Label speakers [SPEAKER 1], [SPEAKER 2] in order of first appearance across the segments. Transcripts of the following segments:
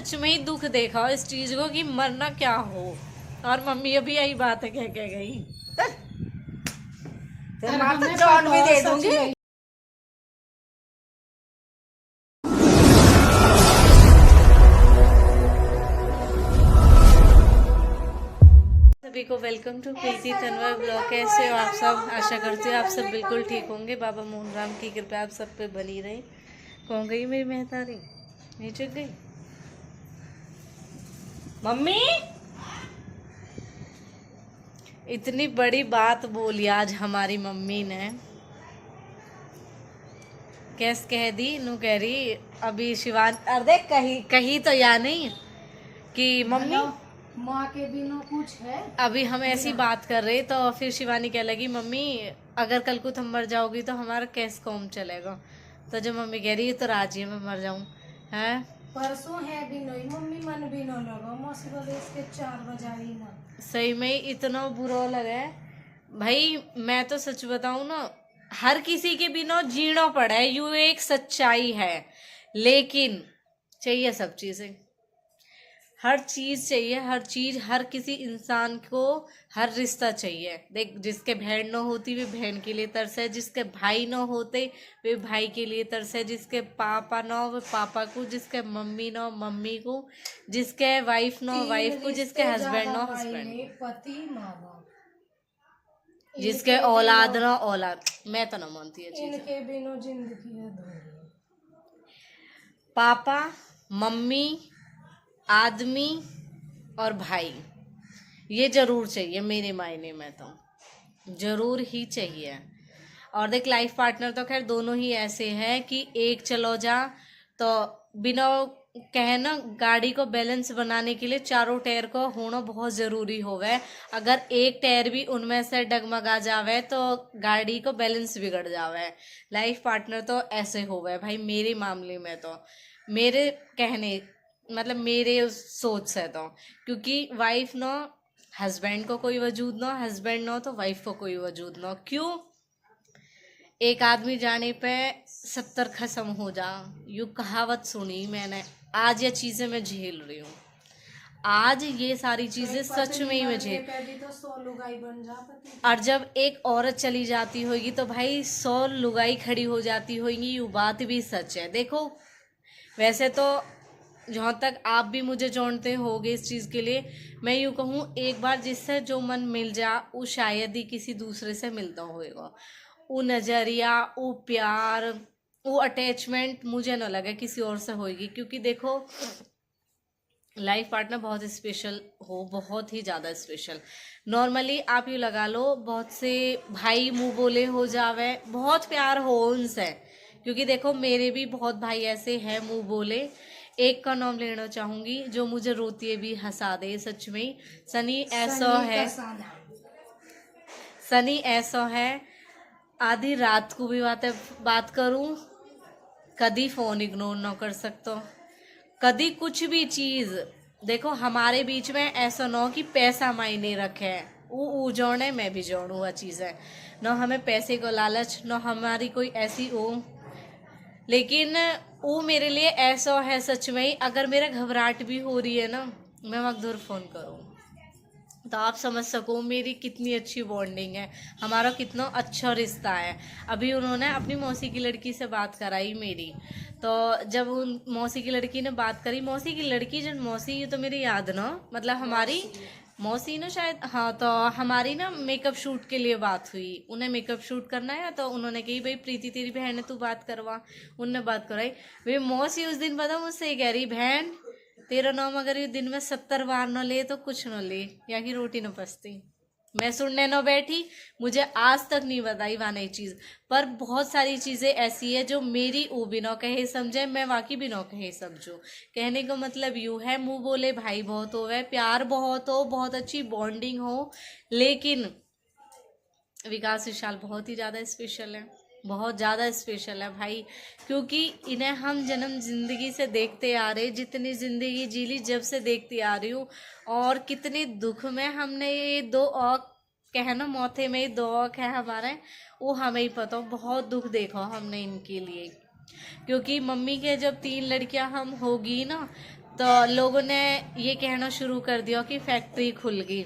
[SPEAKER 1] सच में ही दुख देखा इस चीज को कि मरना क्या हो। और मम्मी अभी यही बात है कह के गई, तेरे माता जॉन भी दे दूंगी। सभी को welcome to Preeti Tanwar blog. कैसे हो आप सब? आशा करती हूँ आप सब बिल्कुल ठीक होंगे। बाबा मोहन राम की कृपा आप सब पे बनी रही। कौन गई मेरी मेहतारी? नीचे गई मम्मी। इतनी बड़ी बात बोली आज हमारी मम्मी ने। कैस कह दी नू कह रही अभी शिवान, अरे कही कही तो या नहीं कि मम्मी
[SPEAKER 2] माँ के बिना कुछ है।
[SPEAKER 1] अभी हम ऐसी बात कर रहे तो फिर शिवानी कह लगी मम्मी अगर कल को तुम मर जाओगी तो हमारा कैसे कौम चलेगा। तो जब मम्मी कह रही है तो राजी है मैं मर जाऊं है।
[SPEAKER 2] परसों है भी नहीं मम्मी मन भी न लगा मौसम के 4 बजाई ना।
[SPEAKER 1] सही में इतना बुरा लगा है भाई। मैं तो सच बताऊं ना, हर किसी के बिना जीना पड़ा है, यू एक सच्चाई है। लेकिन चाहिए सब चीजें, हर चीज चाहिए, हर चीज, हर किसी इंसान को हर रिश्ता चाहिए। देख जिसके बहन न होती वे बहन के लिए तरसे, जिसके भाई न होते वे भाई के लिए तरसे, जिसके पापा न वे पापा को, जिसके मम्मी न मम्मी को, जिसके वाइफ न वाइफ को, जिसके हस्बैंड न हस्बैंड,
[SPEAKER 2] पति माँ बाप,
[SPEAKER 1] जिसके औलाद न औलाद। मैं तो न मानती है चीज।
[SPEAKER 2] इनके बिना जिंदगी अधूरी।
[SPEAKER 1] पापा मम्मी आदमी और भाई ये जरूर चाहिए मेरे मायने में, तो जरूर ही चाहिए। और देख लाइफ पार्टनर तो खैर दोनों ही ऐसे हैं कि एक चलो जा तो बिना कहे ना गाड़ी को बैलेंस बनाने के लिए चारों टायर को होना बहुत जरूरी होवे। अगर एक टायर भी उनमें से डगमगा जावे तो गाड़ी को बैलेंस बिगड़ जावे। लाइफ पार्टनर तो ऐसे होवे भाई मेरे मामले में, तो मेरे कहने मतलब मेरे उस सोच से तो, क्योंकि वाइफ नो हस्बैंड को कोई वजूद ना, हस्बैंड नो तो वाइफ को कोई वजूद ना। क्यों? एक आदमी जाने पे 70 खत्म हो जा, यू कहावत सुनी मैंने। आज ये चीजें मैं झेल रही हूँ, आज ये सारी चीजें सच में ही मैं झेल। और जब एक औरत चली जाती होगी तो भाई 100 लुगाई खड़ी हो जाती होगी, ये बात भी सच है। देखो वैसे तो जहाँ तक आप भी मुझे जानते होगे इस चीज़ के लिए, मैं यूँ कहूँ एक बार जिससे जो मन मिल जा वो शायद ही किसी दूसरे से मिलता होगा। वो नज़रिया, वो प्यार, वो अटैचमेंट मुझे ना लगे किसी और से होगी। क्योंकि देखो लाइफ पार्टनर बहुत स्पेशल हो, बहुत ही ज़्यादा स्पेशल। नॉर्मली आप यूँ लगा लो बहुत से भाई मुँह बोले हो जावे, बहुत प्यार हो उनसे। क्योंकि देखो मेरे भी बहुत भाई ऐसे हैं मुँह बोले। एक का नाम लेना चाहूंगी जो मुझे रोती है भी हंसा दे सच में। सनी ऐसा है, सनी ऐसा है आधी रात को भी बात करूं कभी फोन इग्नोर ना कर सकते, कभी कुछ भी चीज। देखो हमारे बीच में ऐसा ना हो कि पैसा मायने रखे, वो जोड़े मैं भी जोड़ू, वह चीज़ है ना। हमें पैसे को लालच ना हमारी कोई ऐसी हो, लेकिन वो मेरे लिए ऐसा है सच में ही। अगर मेरा घबराहट भी हो रही है ना, मैं वक्त फ़ोन करूँ तो आप समझ सको मेरी कितनी अच्छी बॉन्डिंग है, हमारा कितना अच्छा रिश्ता है। अभी उन्होंने अपनी मौसी की लड़की से बात कराई मेरी, तो जब उन मौसी की लड़की ने बात करी, मौसी की लड़की जब मौसी, ये तो मेरी याद ना, मतलब हमारी मौसी ना शायद, हाँ तो हमारी ना मेकअप शूट के लिए बात हुई। उन्हें मेकअप शूट करना है तो उन्होंने कही भाई प्रीति तेरी बहन है तू बात करवा। उनने बात कराई। भाई मौसी उस दिन पता मुझसे कह रही बहन तेरा नाम अगर ये दिन में 70 बार न ले तो कुछ न ले, या की रोटी न पसती। मैं सुनने न बैठी, मुझे आज तक नहीं बताई वहाँ नई चीज़। पर बहुत सारी चीज़ें ऐसी है जो मेरी वो भी न कहे समझे, मैं वाकई भी न कहे समझूँ। कहने का मतलब यूँ है मुँह बोले भाई बहुत हो, वह प्यार बहुत हो, बहुत अच्छी बॉन्डिंग हो, लेकिन विकास विशाल बहुत ही ज़्यादा स्पेशल है, बहुत ज़्यादा स्पेशल है भाई। क्योंकि इन्हें हम जन्म जिंदगी से देखते आ रहे, जितनी ज़िंदगी जी ली जब से देखती आ रही हूँ, और कितने दुख में हमने ये दो औक कहना मौते में ये दो औक है हमारे, वो हमें ही पता हो। बहुत दुख देखा हमने इनके लिए। क्योंकि मम्मी के जब 3 लड़कियां हम होगी ना तो लोगों ने ये कहना शुरू कर दिया कि फैक्ट्री खुल गई।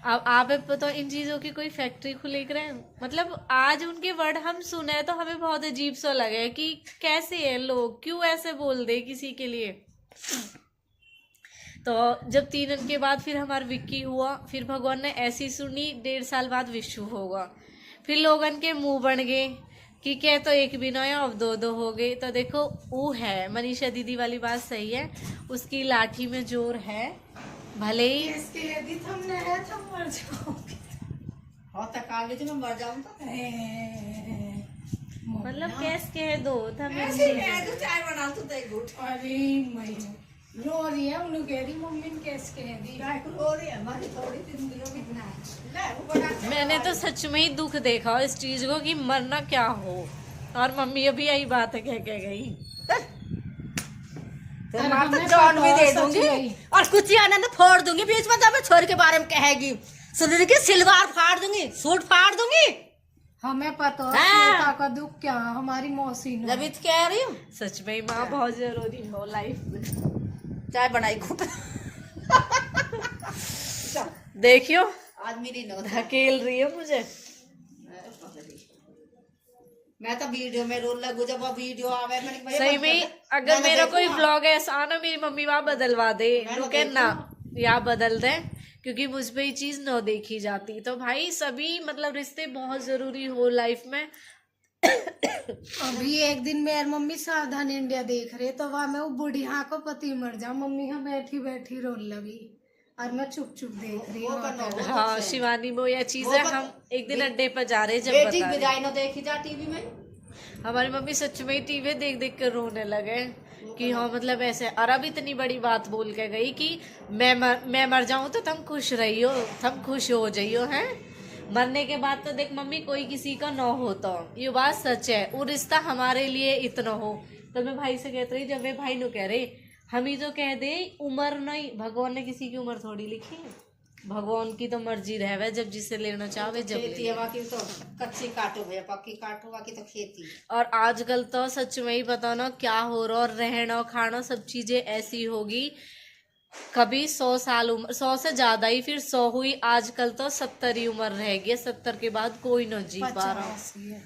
[SPEAKER 1] अब आप पता इन चीज़ों की कोई फैक्ट्री खुले करे, मतलब आज उनके वर्ड हम सुने तो हमें बहुत अजीब सा लगे कि कैसे है लोग, क्यों ऐसे बोल दे किसी के लिए। तो जब 3 दिन के बाद फिर हमारा विक्की हुआ, फिर भगवान ने ऐसी सुनी 1.5 साल बाद विशु होगा। फिर लोगन के मुंह बन गए कि क्या तो एक भी ना अब 2 हो गए। तो देखो वो है मनीषा दीदी वाली बात सही है, उसकी लाठी में जोर है, भले ही
[SPEAKER 2] इसके यदि तुमने है तुम मर जाओगे।
[SPEAKER 3] हाँ तो काल में मर जाऊँ तो
[SPEAKER 1] मतलब कैस कह दो
[SPEAKER 3] ऐसे कह दो, चाय बना तो दे घुट।
[SPEAKER 2] अरे मैं रो रही है, उन्होंने कह रही मम्मी ने कैसे कह दी।
[SPEAKER 3] काय को रो रही है, हमारी थोड़ी जिंदगी में इतना है। ले वो बड़ा
[SPEAKER 1] मैंने तो सच में ही दुख देखा इस चीज को कि मरना क्या हो, और मम्मी अभी यही बात है कह के गई।
[SPEAKER 3] तो मार तो जान भी दे दूंगी और कुछ आनंद फोड़ दूंगी बीच में, जब छोरी के बारे में कहेगी सुन की सिलवार फाड़ दूंगी, सूट फाड़ दूंगी।
[SPEAKER 2] हमें पता है
[SPEAKER 3] हाँ।
[SPEAKER 2] श्वेता का दुख क्या, हमारी मौसी ने।
[SPEAKER 3] जब इत कह रही हूँ
[SPEAKER 1] सच में ही माँ बहुत जरूरी हो लाइफ में।
[SPEAKER 3] चाय बनाई खूब।
[SPEAKER 1] देखियो
[SPEAKER 3] आज मेरी नौता
[SPEAKER 1] धकेल रही है मुझे।
[SPEAKER 3] मैं तो वीडियो में रोल लगू, जब वो वीडियो आवे मैंने कहा,
[SPEAKER 1] सही में ही, अगर
[SPEAKER 3] मैंने
[SPEAKER 1] मेरा
[SPEAKER 3] देखा।
[SPEAKER 1] कोई ब्लॉग ऐसा आना मेरी मम्मी वहाँ बदलवा दे,
[SPEAKER 3] मैंने
[SPEAKER 1] रुके
[SPEAKER 3] देखा।
[SPEAKER 1] ना या बदल दे, क्योंकि मुझ पे ये चीज न देखी जाती। तो भाई सभी मतलब रिश्ते बहुत जरूरी हो लाइफ में।
[SPEAKER 2] अभी एक दिन मेरी मम्मी सावधान इंडिया देख रहे तो वहाँ में वो बुढ़िया को पति मर जा, मम्मी का बैठी बैठी रोने लगी और मैं चुप चुप देख रही
[SPEAKER 3] वो
[SPEAKER 2] हूँ।
[SPEAKER 3] करना हो।
[SPEAKER 1] हाँ शिवानी वो यह चीज
[SPEAKER 3] वो
[SPEAKER 1] है,
[SPEAKER 3] बत-
[SPEAKER 1] हम एक दिन अड्डे पर जा रहे जब
[SPEAKER 3] बेटी
[SPEAKER 1] बता रहे।
[SPEAKER 3] बिदाई न देखी जा टीवी में।
[SPEAKER 1] हमारी मम्मी सच में ही टीवी देख देख कर रोने लगे कि हाँ मतलब ऐसे। और अब इतनी बड़ी बात बोल के गई कि मैं मर जाऊं तो तुम खुश रहियो, तुम खुश हो जाइयो हैं। मरने के बाद तो देख मम्मी कोई किसी का ना हो, तो ये बात सच है। वो रिश्ता हमारे लिए इतना हो। तो मैं भाई से कहती रही, जब वे भाई नु कह रहे हम ही तो कह दे उम्र नहीं, भगवान ने किसी की उम्र थोड़ी लिखी है, भगवान की तो मर्जी रहे, जब जिसे लेना चाहे जब
[SPEAKER 3] खेती
[SPEAKER 1] ले।
[SPEAKER 3] है बाकी तो कच्ची काटो भैया, पक्की काटो, बाकी तो खेती।
[SPEAKER 1] और आजकल तो सच में ही पता ना क्या हो रहा, और रहना खाना सब चीजें ऐसी होगी। कभी 100 साल उम्र, 100 से ज्यादा ही, फिर 100 हुई, आजकल तो 70 ही उम्र रह गई। 70 के बाद कोई न जी पा रहा,
[SPEAKER 2] 50 है।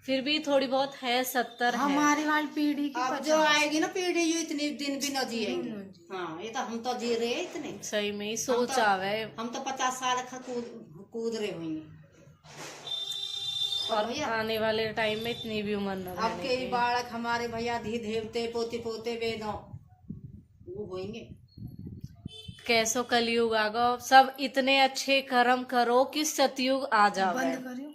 [SPEAKER 1] फिर भी थोड़ी बहुत है 70 है।
[SPEAKER 2] हमारी वाली पीढ़ी की
[SPEAKER 3] अब
[SPEAKER 2] 50।
[SPEAKER 3] जो आएगी ना पीढ़ी, ये इतनी दिन भी न जिएंगे। हाँ ये तो हम तो जी रहे हैं इतने।
[SPEAKER 1] सही में ही सोच
[SPEAKER 3] हम तो-
[SPEAKER 1] आवे।
[SPEAKER 3] हम तो 50 साल का कूद रहे होंगे।
[SPEAKER 1] और
[SPEAKER 3] भैया
[SPEAKER 1] आने वाले टाइम में इतनी भी उम्र न
[SPEAKER 3] अब
[SPEAKER 1] रहने
[SPEAKER 3] के
[SPEAKER 1] की।
[SPEAKER 3] बालक हमारे भैया धी देवते पोते पोते वे न वो होंगे।
[SPEAKER 1] कैसो कलयुग आगा, सब इतने अच्छे कर्म करो कि सतयुग आ जावे।
[SPEAKER 2] बंद करियो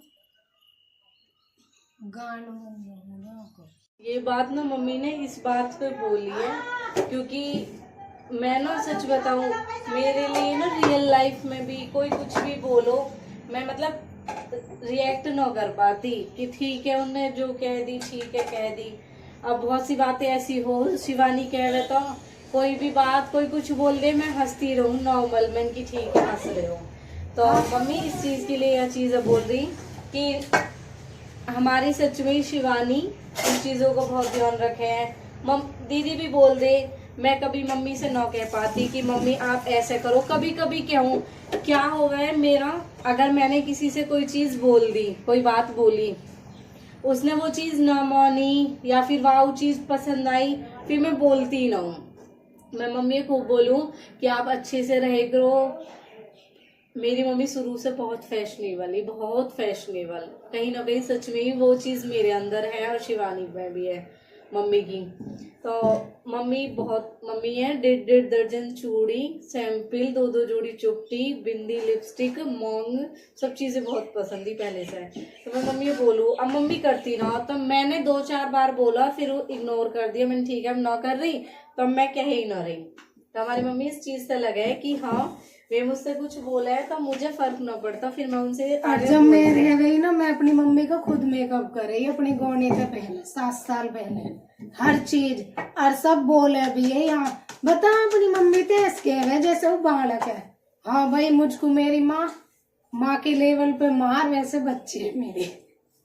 [SPEAKER 2] गानों।
[SPEAKER 1] ये बात ना मम्मी ने इस बात पे बोली है, क्योंकि मैं ना सच बताऊं, मेरे लिए ना रियल लाइफ में भी कोई कुछ भी बोलो, मैं मतलब रिएक्ट ना कर पाती कि ठीक है उनने जो कह दी ठीक है कह दी। अब बहुत सी बातें ऐसी हो, शिवानी कह रहे तो कोई भी बात कोई कुछ बोल दे, मैं हंसती रहूं नॉर्मल में कि ठीक है हंस रहे हो। तो मम्मी इस चीज के लिए यह चीज बोल रही कि हमारी सच में शिवानी इन चीजों को बहुत ध्यान रखे हैं। दीदी भी बोल दे, मैं कभी मम्मी से ना कह पाती कि मम्मी आप ऐसे करो, कभी कभी कहूँ क्या हो गया मेरा, अगर मैंने किसी से कोई चीज बोल दी, कोई बात बोली, उसने वो चीज ना मानी या फिर वो चीज पसंद आई, फिर मैं बोलती ना हूँ। मैं मम्मी को बोलूँ कि आप अच्छे से रहे करो। मेरी मम्मी शुरू से बहुत फैशनेबल, बहुत फैशनेबल, कहीं ना कहीं सच में ही वो चीज़ मेरे अंदर है और शिवानी में भी है मम्मी की। तो मम्मी है 1.5 दर्जन चूड़ी, सैंपल, 2 जोड़ी चुपटी, बिंदी, लिपस्टिक, मोंग, सब चीज़ें बहुत पसंद ही पहले से है। तो मैं मम्मी बोलूँ, अब मम्मी करती ना, तो मैंने 2-4 बार बोला, फिर वो इग्नोर कर दिया, मैंने ठीक है अब ना कर रही, तो मैं कह ही ना रही। तो हमारी मम्मी इस चीज़ से लगे कि हाँ वे मुझसे कुछ बोला है तो मुझे फर्क न पड़ता, फिर मैं उनसे
[SPEAKER 2] और जब मैं रह गई ना, मैं अपनी मम्मी को खुद मेकअप कर रही अपनी गौने से पहले 7 साल पहले, हर चीज। और सब बोले भी है यहाँ, बता अपनी मम्मी तो ऐसे है जैसे वो बालक है। हाँ भाई, मुझको मेरी माँ के लेवल पे मार, वैसे बच्चे है मेरे।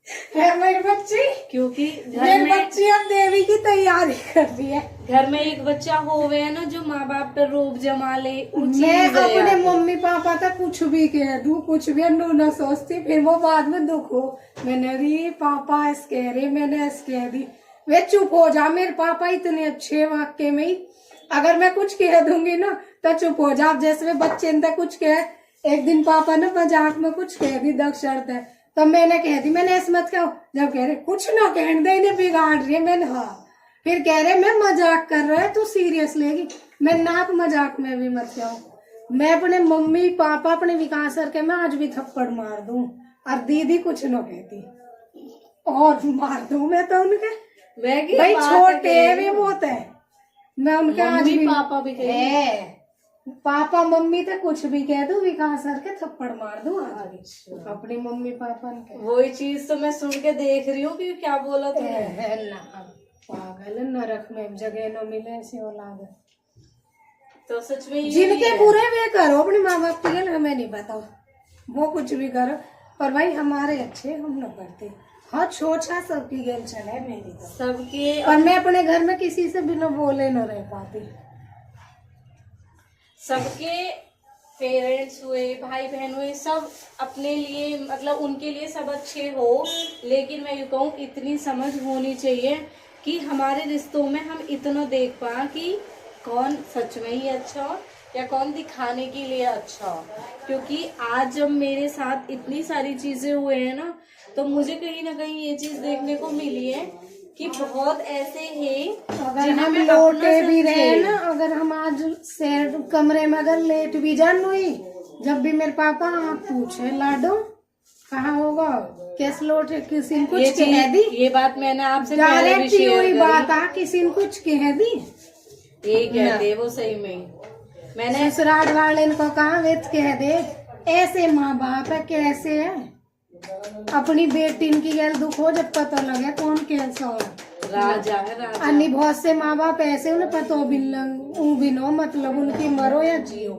[SPEAKER 2] है मेरी बच्ची।
[SPEAKER 1] क्योंकि घर
[SPEAKER 2] मेरी
[SPEAKER 1] में
[SPEAKER 2] बच्ची अब देवी की तैयारी कर रही है।
[SPEAKER 1] घर में एक बच्चा होवे है ना जो माँ बाप पे रोब जमा ले, वो चीज
[SPEAKER 2] मैं
[SPEAKER 1] है
[SPEAKER 2] अपने
[SPEAKER 1] यार।
[SPEAKER 2] मम्मी पापा तक कुछ भी कह दूं, कुछ भी अनु न सोचती, फिर वो बाद में दुख हो, मैंने री पापा ऐस कह रहे, मैंने ऐस कह दी। वे चुप हो जा, मेरे पापा इतने अच्छे वाक्य में ही, अगर मैं कुछ कह दूंगी ना तो चुप हो जा। अब जैसे वे बच्चे ने कुछ कह, एक दिन पापा ने मजाक में कुछ कह दी दक्षिण है, तब मैंने कह दी, मैंने ऐसे मत कहो। जब कह रहे कुछ ना कहने दे, इन्हें बिगाड़ रही है, मैंने हाँ। फिर कह रहे मैं मजाक कर रहा है, तू सीरियस लेगी। मैं ना आप मजाक में भी मत जाओ। मैं अपने मम्मी पापा अपने विकास सर के मैं आज भी थप्पड़ मार दूं और दीदी कुछ न कहती और मार दूं मैं तो उनके।
[SPEAKER 1] मैं की
[SPEAKER 2] भाई
[SPEAKER 1] बात
[SPEAKER 2] छोटे
[SPEAKER 1] है
[SPEAKER 2] भी बहुत है, मैं उनके आज
[SPEAKER 1] मम्मी
[SPEAKER 2] भी
[SPEAKER 1] पापा भी कहेंगे।
[SPEAKER 2] है पापा मम्मी तो कुछ भी कह दूं, विकास सर के थप्पड़ मार दूं आज भी अपनी मम्मी पापा ने।
[SPEAKER 1] वही चीज तो मैं सुन के देख रही हूँ कि क्या बोला तूने।
[SPEAKER 2] है ना पागल, नरक में जगह न मिले ऐसी औलाद।
[SPEAKER 1] तो सच में ये
[SPEAKER 2] जिनके
[SPEAKER 1] है।
[SPEAKER 2] पूरे वे करो अपने माँ बाप के लिए, हमें नहीं बताओ वो कुछ भी करो, पर भाई हमारे अच्छे हम न करते। हाँ छोटा सबकी गेल चले मेरी तो,
[SPEAKER 1] सबके
[SPEAKER 2] पर मैं अपने घर में किसी से बिना बोले न रह पाती।
[SPEAKER 1] सबके पेरेंट्स हुए, भाई बहन हुए, सब अपने लिए मतलब उनके लिए सब अच्छे हो, लेकिन मैं यूँ कहूँ इतनी समझ होनी चाहिए कि हमारे रिश्तों में हम इतना देख पाए कि कौन सच में ही अच्छा हो या कौन दिखाने के लिए अच्छा हो। क्योंकि आज जब मेरे साथ इतनी सारी चीजें हुए हैं ना, तो मुझे कहीं ना कहीं ये चीज देखने को मिली है कि बहुत ऐसे हैं
[SPEAKER 2] अगर हम लोटे भी रहे ना, अगर हम आज शेर कमरे में अगर लेट भी जान हुई, जब भी मेरे पापा आप पूछे लाडो कहाँ होगा, कैसे लोटे, किसी ने कुछ कह दी,
[SPEAKER 1] ये बात मैंने आपसे पहले भी
[SPEAKER 2] गारंटी
[SPEAKER 1] शेयर
[SPEAKER 2] हुई
[SPEAKER 1] करी।
[SPEAKER 2] बात आ, किसी ने कुछ कह दी,
[SPEAKER 1] यही कहते वो सही में। मैंने
[SPEAKER 2] ससुराल वाले को कहा वेत कह दे, ऐसे माँ बाप है कैसे है, अपनी बेटी की गैल दुख हो जब पता लगे कौन कैसा हो।
[SPEAKER 1] राजा है राजा।
[SPEAKER 2] अन्य बहुत से माँ बाप ऐसे उन्हें पता हो बिनो मतलब उनकी मरो या जियो।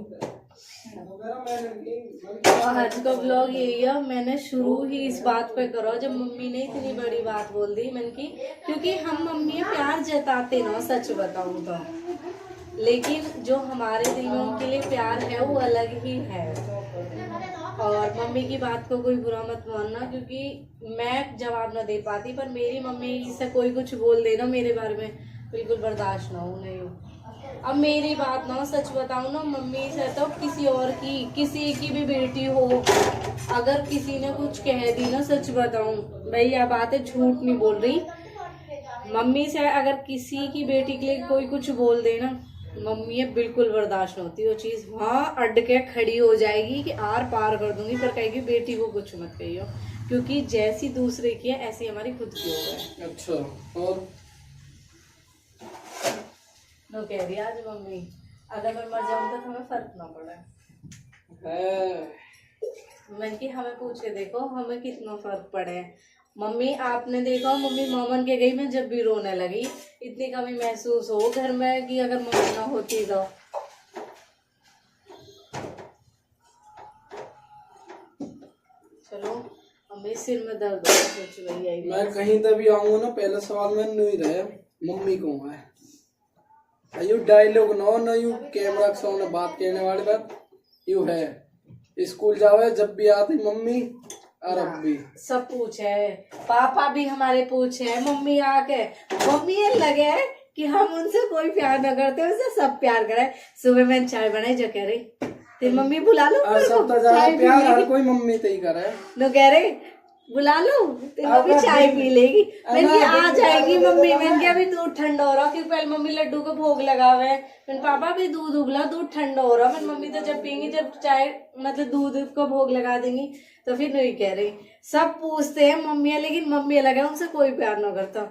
[SPEAKER 1] और आज का ब्लॉग यही है, मैंने शुरू ही इस बात पे करो जब मम्मी ने इतनी बड़ी बात बोल दी मन की, क्योंकि हम मम्मी प्यार जताते ना, सच बताऊं तो, लेकिन जो हमारे दिल में उनके लिए प्यार है वो अलग ही है। और मम्मी की बात को कोई बुरा मत मानना, क्योंकि मैं जवाब न दे पाती, पर मेरी मम्मी से कोई कुछ बोल देना मेरे बारे में बिल्कुल बर्दाश्त ना हो नहीं। अब मेरी बात ना, सच बताऊं ना, मम्मी से तो किसी और की, किसी की भी बेटी हो, अगर किसी ने कुछ कह दी ना, सच बताऊं भाई यह बात है, झूठ नहीं बोल रही, मम्मी से अगर किसी की बेटी के लिए कोई कुछ बोल देना, मम्मी ये बिल्कुल बर्दाश्त नहीं होती वो चीज, वहाँ अड़ के खड़ी हो जाएगी कि आर पार कर दूंगी, पर कहेगी बेटी को कुछ मत कहियो, क्योंकि जैसी दूसरे की है ऐसी हमारी खुद की हो गई।
[SPEAKER 4] अच्छा, और
[SPEAKER 1] नो कह रही आज मम्मी, अगर मैं मर जाऊं तो हमें फर्क ना पड़े। मैंने कि हमें पूछे देखो हमें कितना फर्क पड़े। मम्मी आपने देखा, मम्मी मामन के गई मैं जब भी रोने लगी, इतनी कमी महसूस हो घर में कि अगर मम्मी ना होती तो। चलो हमें सिर में दर्द हो, सोच रही है
[SPEAKER 4] मैं कहीं तक भी आऊंगा ना, पहला सवाल में नहीं रहे मम्मी कौन है। यू डायलॉग ना यू कैमरा के सामने बात करने वाली बात यू है। स्कूल जावे जब भी आती मम्मी और अब भी
[SPEAKER 1] सब पूछे, पापा भी हमारे पूछे, मम्मी आके, मम्मी ये लगे कि हम उनसे कोई प्यार न करते, उनसे सब प्यार करे। सुबह मैंने चाय बनाई जो कह रही तेरी मम्मी बुला लो,
[SPEAKER 4] और सब तो ज्यादा प्यार हर कोई मम्मी से ही करे।
[SPEAKER 1] नो कह रहे बुला लो, तेरी मम्मी चाय पी लेगी। मैंने आ जाएगी मम्मी, मैंने अभी दूध ठंडा हो रहा, क्योंकि पहले मम्मी लड्डू को भोग लगावे, मैंने पापा भी दूध उबला, दूध ठंडा हो रहा, मैंने मम्मी तो जब पियेंगी, जब चाय मतलब दूध को भोग लगा देंगी तो फिर नहीं कह रही। सब पूछते हैं मम्मी है, लेकिन मम्मी अलग है, उनसे कोई प्यार ना करता।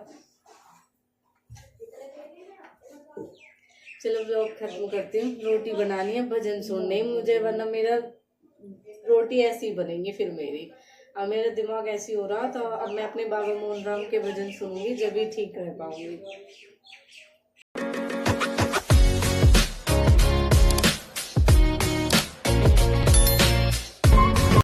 [SPEAKER 1] चलो ब्लॉग खत्म करती हूँ, रोटी बनानी है, भजन सुनने मुझे, वरना मेरा रोटी ऐसी ही बनेंगी फिर मेरी। अब मेरा दिमाग ऐसी हो रहा, तो अब मैं अपने बाबा मोहन राम के भजन सुनूंगी, जब भी ठीक रह पाऊंगी।